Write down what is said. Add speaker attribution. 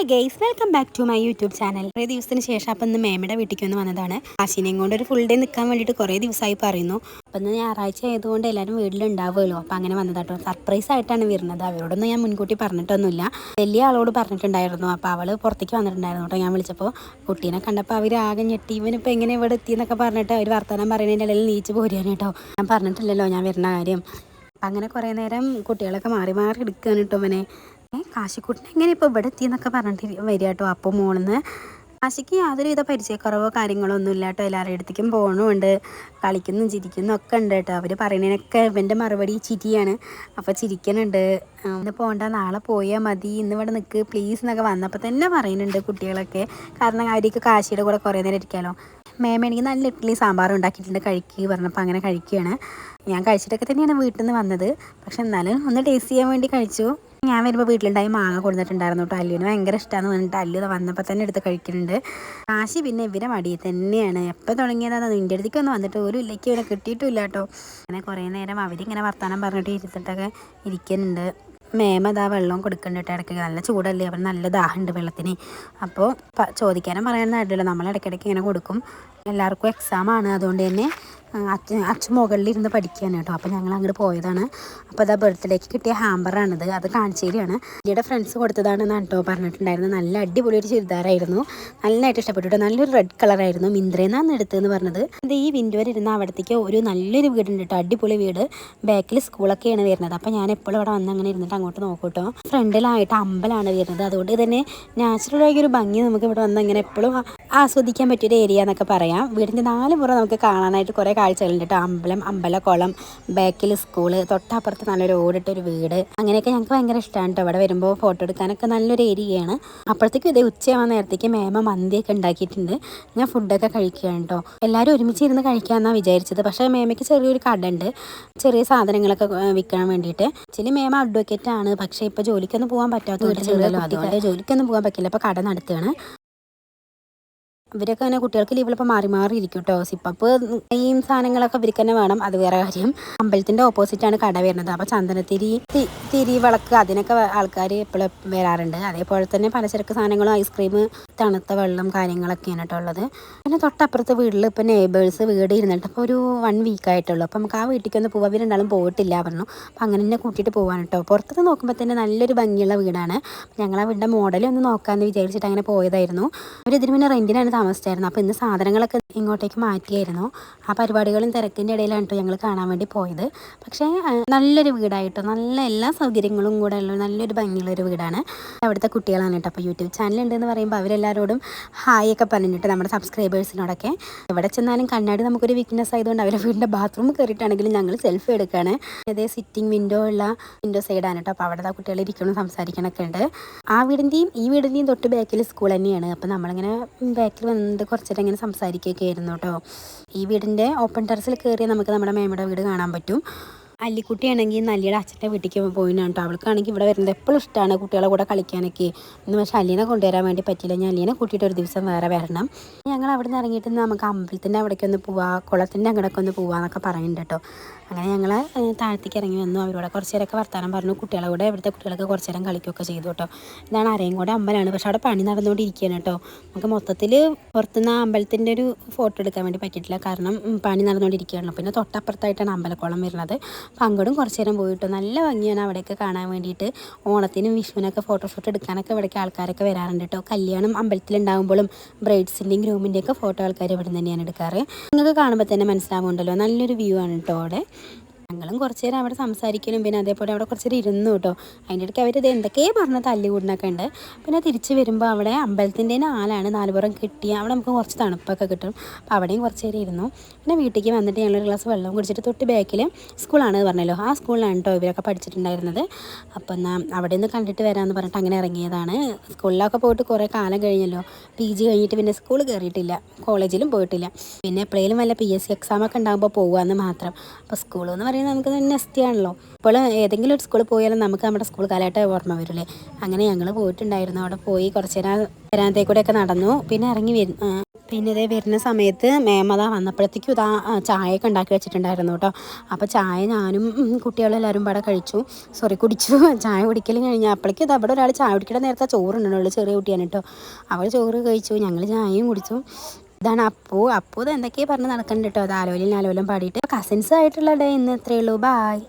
Speaker 1: Hi guys, welcome back to my YouTube channel. കുറേ ദിവസത്തിന് ശേഷം അപ്പം ഇന്ന് മേമയുടെ വീട്ടിലേക്ക് ഒന്ന് വന്നതാണ്. ആശിനെയും കൊണ്ട് ഒരു ഫുൾ ഡേ നിൽക്കാൻ വേണ്ടിയിട്ട് കുറേ ദിവസമായി പറയുന്നു. അപ്പം ഇന്ന് ഞായറാഴ്ച ആയതുകൊണ്ട് എല്ലാവരും വീട്ടിലുണ്ടാവുമല്ലോ, അപ്പം അങ്ങനെ വന്നതാട്ടോ. സർപ്രൈസ് ആയിട്ടാണ് വരുന്നത്. അവരോടൊന്നും ഞാൻ മുൻകൂട്ടി പറഞ്ഞിട്ടൊന്നുമില്ല. വലിയ ആളോട് പറഞ്ഞിട്ടുണ്ടായിരുന്നു. അപ്പോൾ അവൾ പുറത്തേക്ക് വന്നിട്ടുണ്ടായിരുന്നു കേട്ടോ. ഞാൻ വിളിച്ചപ്പോൾ കുട്ടീനെ കണ്ടപ്പോൾ അവർ ആകെ ഞെട്ടി. ഇവനിപ്പോൾ എങ്ങനെ ഇവിടെ എത്തിയെന്നൊക്കെ പറഞ്ഞിട്ട് അവർ വർത്തമാനം പറയുന്നതിൻ്റെ ഇടയിൽ നീച്ച് പോരുകയാണ് കേട്ടോ. ഞാൻ പറഞ്ഞിട്ടില്ലല്ലോ ഞാൻ വരുന്ന കാര്യം. അപ്പം അങ്ങനെ കുറേ നേരം കുട്ടികളൊക്കെ മാറി മാറി എടുക്കുകയാണ് കേട്ടോ. അവനെ കാശിക്കുട്ടൻ എങ്ങനെ ഇപ്പോൾ ഇവിടെ എത്തിയെന്നൊക്കെ പറഞ്ഞിട്ട് വരിക കേട്ടോ. അപ്പോൾ മോളിന്ന് കാശിക്ക് യാതൊരുവിധ പരിചയക്കുറവോ കാര്യങ്ങളോ ഒന്നും ഇല്ല കേട്ടോ. എല്ലാവരുടെ അടുത്തേക്കും പോകണമുണ്ട്, കളിക്കുന്നു ചിരിക്കുന്നു ഒക്കെ ഉണ്ട് കേട്ടോ. അവർ പറയുന്നതിനൊക്കെ ഇവൻ്റെ മറുപടി ചിരിയാണ്. അപ്പോൾ ചിരിക്കുന്നുണ്ട്. ഇന്ന് പോകണ്ട, നാളെ പോയാൽ മതി, ഇന്നിവിടെ നിൽക്ക് പ്ലീസ് എന്നൊക്കെ വന്നപ്പോൾ തന്നെ പറയുന്നുണ്ട് കുട്ടികളൊക്കെ. കാരണം അവർക്ക് കാശിയുടെ കൂടെ കുറേ നേരം ഇരിക്കാമല്ലോ. മേമ എനിക്ക് നല്ല ഇഡ്ഡലി സാമ്പാറും ഉണ്ടാക്കിയിട്ടുണ്ട്, കഴിക്കുക പറഞ്ഞപ്പോൾ അങ്ങനെ കഴിക്കുകയാണ്. ഞാൻ കഴിച്ചിട്ടൊക്കെ തന്നെയാണ് വീട്ടിൽ നിന്ന് വന്നത്. പക്ഷെ എന്നാലും ഒന്ന് ടേസ്റ്റ് ചെയ്യാൻ വേണ്ടി കഴിച്ചു. ഞാൻ വരുമ്പോൾ വീട്ടിലുണ്ടായി മാങ്ങ കൊടുത്തിട്ടുണ്ടായിരുന്നു കേട്ടോ. അല്ലുവിന് ഭയങ്കര ഇഷ്ടമാണെന്ന് പറഞ്ഞിട്ട് അല്ലു വന്നപ്പോൾ തന്നെ എടുത്ത് കഴിക്കുന്നുണ്ട്. കാശി പിന്നെ ഇവരെ മടിയിൽ തന്നെയാണ്. എപ്പോൾ തുടങ്ങിയതാണ് നിൻ്റെ അടുത്തേക്കൊന്നും വന്നിട്ട് ഒരു ഇല്ലേക്ക് ഇവരെ കിട്ടിയിട്ടില്ല കേട്ടോ. അങ്ങനെ കുറേ നേരം അവരിങ്ങനെ വർത്തമാനം പറഞ്ഞിട്ട് ഇരുത്തിട്ടൊക്കെ ഇരിക്കുന്നുണ്ട്. മേമ അതാ വെള്ളം കൊടുക്കുന്നുണ്ട് ഇടയ്ക്ക്. നല്ല ചൂടല്ലേ, അവൻ നല്ല ദാഹമുണ്ട് വെള്ളത്തിന്. അപ്പോൾ ചോദിക്കാനും പറയാനൊന്നും നമ്മൾ ഇടയ്ക്കിടയ്ക്ക് ഇങ്ങനെ കൊടുക്കും. എല്ലാവർക്കും എക്സാമാണ്, അതുകൊണ്ട് തന്നെ അച്ഛൻ മുകളിലിരുന്ന് പഠിക്കുകയാണ് കേട്ടോ. അപ്പോൾ ഞങ്ങൾ അങ്ങോട്ട് പോയതാണ്. അപ്പോൾ അതാ ബർത്ത്ഡേക്ക് കിട്ടിയ ഹാമ്പറാണിത്. അത് കാണിച്ചേരിയാണ്. ലിയുടെ ഫ്രണ്ട്സ് കൊടുത്തതാണെന്നാണ് കേട്ടോ പറഞ്ഞിട്ടുണ്ടായിരുന്നത്. നല്ല അടിപൊളി ഒരു ചുരിദാറായിരുന്നു, നല്ലതായിട്ട് ഇഷ്ടപ്പെട്ടു കേട്ടോ. നല്ലൊരു റെഡ് കളറായിരുന്നു. മിന്ത്രേന്നാണ് എടുത്തതെന്ന് പറഞ്ഞത്. ഇത് ഈ വിൻഡോയിൽ ഇരുന്ന് അവിടത്തേക്ക് ഒരു നല്ലൊരു വീടുണ്ട് കേട്ടോ, അടിപൊളി വീട്. ബാക്കിൽ സ്കൂളൊക്കെയാണ് വരുന്നത്. അപ്പോൾ ഞാൻ എപ്പോഴും അവിടെ വന്ന് അങ്ങനെ ഇരുന്നിട്ട് അങ്ങോട്ട് നോക്കും കേട്ടോ. ഫ്രണ്ടിലായിട്ട് അമ്പലമാണ് വരുന്നത്. അതുകൊണ്ട് തന്നെ നാച്ചുറലായൊരു ഭംഗി നമുക്ക് ഇവിടെ വന്ന് അങ്ങനെ എപ്പോഴും ആസ്വദിക്കാൻ പറ്റിയൊരു ഏരിയ എന്നൊക്കെ പറയാം. വീടിൻ്റെ 4 പുറം നമുക്ക് കാണാനായിട്ട് കുറേ കാഴ്ചകളുണ്ട് കേട്ടോ. അമ്പലക്കുളം, ബാക്കിൽ സ്കൂള്, തൊട്ടപ്പുറത്ത് നല്ലൊരു ഓടിട്ടൊരു വീട്. അങ്ങനെയൊക്കെ ഞങ്ങൾക്ക് ഭയങ്കര ഇഷ്ടമാണ് കേട്ടോ. ഇവിടെ വരുമ്പോൾ ഫോട്ടോ എടുക്കാനൊക്കെ നല്ലൊരു ഏരിയയാണ്. അപ്പോഴത്തേക്കും ഇതേ ഉച്ചയാവാൻ നേരത്തേക്ക് മേമ മന്തിയൊക്കെ ഉണ്ടാക്കിയിട്ടുണ്ട്. ഞാൻ ഫുഡൊക്കെ കഴിക്കുകയാണ് കേട്ടോ. എല്ലാവരും ഒരുമിച്ചിരുന്ന് കഴിക്കാമെന്നാണ് വിചാരിച്ചത്. പക്ഷേ മേമയ്ക്ക് ചെറിയൊരു കട ഉണ്ട്, ചെറിയ സാധനങ്ങളൊക്കെ വിൽക്കാൻ വേണ്ടിയിട്ട്. ആക്ച്വലി മേമ അഡ്വക്കേറ്റാണ്. പക്ഷേ ഇപ്പോൾ ജോലിക്കൊന്നും പോകാൻ പറ്റാത്തതുകൊണ്ടല്ലോ, അതുകൊണ്ട് ജോലിക്കൊന്നും പോകാൻ പറ്റില്ല. ഇപ്പോൾ കട നടത്തുകയാണ്. ഇവരൊക്കെ തന്നെ കുട്ടികൾക്ക് ലീവിലപ്പോൾ മാറി മാറി ഇരിക്കും കേട്ടോ. സിപ്പപ്പ് ഈ സാധനങ്ങളൊക്കെ ഇവർക്ക് തന്നെ വേണം, അത് വേറെ കാര്യം. അമ്പലത്തിൻ്റെ ഓപ്പോസിറ്റാണ് കട വരുന്നത്. അപ്പോൾ ചന്ദനത്തിരി, തിരി, വിളക്ക് അതിനൊക്കെ ആൾക്കാർ എപ്പോഴും വരാറുണ്ട്. അതേപോലെ തന്നെ പലചരക്ക് സാധനങ്ങളും ഐസ്ക്രീം, തണുത്ത വെള്ളം കാര്യങ്ങളൊക്കെയാണ് കേട്ടോ ഉള്ളത്. പിന്നെ തൊട്ടപ്പുറത്തെ വീട്ടിൽ ഇപ്പോൾ നെയ്ബേഴ്സ് വീട് ഇരുന്നിട്ട് ഇപ്പോൾ ഒരു 1 വീക്കായിട്ടുള്ളൂ. അപ്പോൾ നമുക്ക് ആ വീട്ടിലേക്കൊന്ന് പോകാം. ഇവരുണ്ടാളും പോയിട്ടില്ല പറഞ്ഞു. അപ്പോൾ അങ്ങനെ തന്നെ കൂട്ടിയിട്ട് പോകാൻ കേട്ടോ. പുറത്തുനിന്ന് നോക്കുമ്പോൾ തന്നെ നല്ലൊരു ഭംഗിയുള്ള വീടാണ്. ഞങ്ങൾ ആ വീടിൻ്റെ മോഡലൊന്ന് നോക്കാമെന്ന് വിചാരിച്ചിട്ട് അങ്ങനെ പോയതായിരുന്നു. അവരിതിന് പിന്നെ റെൻറ്റിനാണ് താമസിച്ചായിരുന്നു. അപ്പോൾ ഇന്ന് സാധനങ്ങളൊക്കെ ഇങ്ങോട്ടേക്ക് മാറ്റിയായിരുന്നു. ആ പരിപാടികളും തിരക്കിൻ്റെ ഇടയിലാണ് കേട്ടോ ഞങ്ങൾ കാണാൻ വേണ്ടി പോയത്. പക്ഷേ നല്ലൊരു വീടായിട്ടോ, നല്ല എല്ലാ സൗകര്യങ്ങളും കൂടെ ഉള്ള നല്ലൊരു ഭംഗിയുള്ളൊരു വീടാണ്. അവിടുത്തെ കുട്ടികളാണ് കേട്ടോ. അപ്പോൾ യൂട്യൂബ് ചാനലുണ്ടെന്ന് പറയുമ്പോൾ അവരെല്ലാവരോടും ഹായ് ഒക്കെ പറഞ്ഞിട്ട് നമ്മുടെ സബ്സ്ക്രൈബേഴ്സിനോടൊക്കെ. എവിടെ ചെന്നാലും കണ്ണാടി നമുക്കൊരു വീക്ക്നെസ് ആയതുകൊണ്ട് അവരുടെ വീടിൻ്റെ ബാത്റൂമിൽ കയറിയിട്ടാണെങ്കിലും ഞങ്ങൾ സെൽഫി എടുക്കുകയാണ്. അതേ സിറ്റിംഗ് വിൻഡോ സൈഡാണ് കേട്ടോ. അപ്പോൾ അവിടെ കുട്ടികൾ ഇരിക്കണം സംസാരിക്കണമൊക്കെ ഉണ്ട്. ആ വീടിൻ്റെയും ഈ വീടിൻ്റെയും തൊട്ട് ബാക്കിൽ സ്കൂൾ തന്നെയാണ്. അപ്പോൾ നമ്മളിങ്ങനെ ബാക്കിൽ വന്നിട്ട് കുറച്ചേരം ഇങ്ങനെ സംസാരിക്കുകയൊക്കെ ആയിരുന്നു കേട്ടോ. ഈ വീടിൻ്റെ ഓപ്പൺ ടെറസിൽ കയറിയാൽ നമുക്ക് നമ്മുടെ മേമയുടെ വീട് കാണാൻ പറ്റും. അല്ലിക്കുട്ടിയാണെങ്കിൽ നല്ലിയുടെ അച്ഛൻ്റെ വീട്ടിലേക്ക് പോയിനാണ് കേട്ടോ. അവൾക്കാണെങ്കിൽ ഇവിടെ വരുന്നത് എപ്പോഴും ഇഷ്ടമാണ് കുട്ടികളെ കൂടെ കളിക്കാനൊക്കെ. ഇന്ന് പക്ഷേ അല്ലീനെ കൊണ്ടുവരാൻ വേണ്ടി പറ്റില്ല. ഞാൻ അല്ലീനെ കൂട്ടിയിട്ട് ഒരു ദിവസം വേറെ വരണം. ഞങ്ങൾ അവിടെ നിന്ന് ഇറങ്ങിയിട്ട് നമുക്ക് അമ്പലത്തിൻ്റെ അവിടേക്ക് ഒന്ന് പോവാം, കുളത്തിൻ്റെ അങ്ങോട്ടൊക്കെ ഒന്ന് പോവാന്നൊക്കെ പറയുന്നുണ്ട് കേട്ടോ. അങ്ങനെ ഞങ്ങൾ താഴത്തേക്ക് ഇറങ്ങി വന്നു. അവരോട് കുറച്ച് നേരമൊക്കെ വർത്താനം പറഞ്ഞു. കുട്ടികളെ കൂടെ ഇവിടുത്തെ കുട്ടികളൊക്കെ കുറച്ച് നേരം കളിക്കുകയൊക്കെ ചെയ്തു കേട്ടോ. ഇതാണ് അരയങ്കോട് അമ്പലമാണ്. പക്ഷെ അവിടെ പണി നടന്നുകൊണ്ടിരിക്കുകയാണ് കേട്ടോ. നമുക്ക് മൊത്തത്തിൽ പുറത്തുനിന്ന് ആ അമ്പലത്തിൻ്റെ ഒരു ഫോട്ടോ എടുക്കാൻ വേണ്ടി പറ്റിയിട്ടില്ല, കാരണം പണി നടന്നുകൊണ്ടിരിക്കുകയാണല്ലോ. പിന്നെ തൊട്ടപ്പുറത്തായിട്ടാണ് അമ്പലക്കുളം വരുന്നത്. അപ്പോൾ അങ്ങോട്ടും കുറച്ച് നേരം പോയിട്ട് നല്ല ഭംഗിയാണ് അവിടെയൊക്കെ കാണാൻ വേണ്ടിയിട്ട്. ഓണത്തിനും വിഷുവിനൊക്കെ ഫോട്ടോഷൂട്ട് എടുക്കാനൊക്കെ ഇവിടേക്ക് ആൾക്കാരൊക്കെ വരാറുണ്ട് കേട്ടോ. കല്യാണം അമ്പലത്തിലുണ്ടാകുമ്പോഴും ബ്രൈഡ്സിൻ്റെയും ഗ്രൂമിൻ്റെയൊക്കെ ഫോട്ടോ ആൾക്കാർ ഇവിടെ തന്നെയാണ് എടുക്കാറ്. നിങ്ങൾക്ക് കാണുമ്പോൾ തന്നെ മനസ്സിലാവുന്നുണ്ടല്ലോ, നല്ലൊരു വ്യൂ ആണ് കേട്ടോ അവിടെ. ഞങ്ങളും കുറച്ച് നേരം അവിടെ സംസാരിക്കലും പിന്നെ അതേപോലെ അവിടെ കുറച്ച് നേരം ഇരുന്നു കേട്ടോ. അതിൻ്റെ ഇടയ്ക്ക് അവരിത് എന്തൊക്കെയോ പറഞ്ഞ് തല്ലുകൂടിനൊക്കെ ഉണ്ട്. പിന്നെ തിരിച്ച് വരുമ്പോൾ അവിടെ അമ്പലത്തിൻ്റെ ആലാണ് 4 പുറം കിട്ടിയ അവിടെ നമുക്ക് കുറച്ച് തണുപ്പൊക്കെ കിട്ടും. അപ്പോൾ അവിടെയും കുറച്ച് നേരം ഇരുന്നു. പിന്നെ വീട്ടിലേക്ക് വന്നിട്ട് ഞങ്ങളൊരു ഗ്ലാസ് വെള്ളം കുടിച്ചിട്ട് തൊട്ട് ബാക്കിൽ സ്കൂളാണ് പറഞ്ഞല്ലോ, ആ സ്കൂളിലാണ് കേട്ടോ ഇവരൊക്കെ പഠിച്ചിട്ടുണ്ടായിരുന്നത്. അപ്പോൾ എന്നാൽ അവിടെ നിന്ന് കണ്ടിട്ട് വരാമെന്ന് പറഞ്ഞിട്ട് അങ്ങനെ ഇറങ്ങിയതാണ്. സ്കൂളിലൊക്കെ പോയിട്ട് കുറേ കാലം കഴിഞ്ഞല്ലോ. PG കഴിഞ്ഞിട്ട് പിന്നെ സ്കൂൾ കയറിയിട്ടില്ല, കോളേജിലും പോയിട്ടില്ല. പിന്നെ എപ്പോഴേലും വല്ല PSC എക്സാമൊക്കെ ഉണ്ടാകുമ്പോൾ പോകുകയെന്ന് മാത്രം. അപ്പോൾ സ്കൂളെന്ന് പറയുന്നത് നമുക്ക് നെക്സ്റ്റ് ആണല്ലോ. ഇപ്പോൾ ഏതെങ്കിലും ഒരു സ്കൂളിൽ പോയാലും നമുക്ക് നമ്മുടെ സ്കൂൾ കാലമായിട്ട് ഓർമ്മ വരില്ലേ. അങ്ങനെ ഞങ്ങൾ പോയിട്ടുണ്ടായിരുന്നു. അവിടെ പോയി കുറച്ച് നേരം വരാന്തേക്കൂടെയൊക്കെ നടന്നു. പിന്നെ ഇറങ്ങി പിന്നെ ഇതേ വരുന്ന സമയത്ത് മേമത വന്നപ്പോഴത്തേക്കും ഇതാ ചായയൊക്കെ ഉണ്ടാക്കി വെച്ചിട്ടുണ്ടായിരുന്നു കേട്ടോ. അപ്പോൾ ചായ ഞാനും കുട്ടികളെല്ലാവരും ഇവിടെ കുടിച്ചു. ചായ കുടിക്കലും കഴിഞ്ഞാൽ അപ്പോഴേക്കും ഇത് അവിടെ ഒരാൾ ചായ കുടിക്കേണ്ട നേരത്തെ ചോറുണ്ടല്ലോ, ചെറിയ കുട്ടിയാണ് കേട്ടോ. അവൾ ചോറ് കഴിച്ചു, ഞങ്ങൾ ചായയും കുടിച്ചു. ഇതാണ് അപ്പു ഇത് എന്തൊക്കെയാണ് പറഞ്ഞ് നടക്കുന്നുണ്ട് കേട്ടോ. അത് ആലോലും പാടിയിട്ട് കസിൻസ് ആയിട്ടുള്ള ഡേ ഇന്ന് ഇത്രയേ ഉള്ളൂ. ബായ്.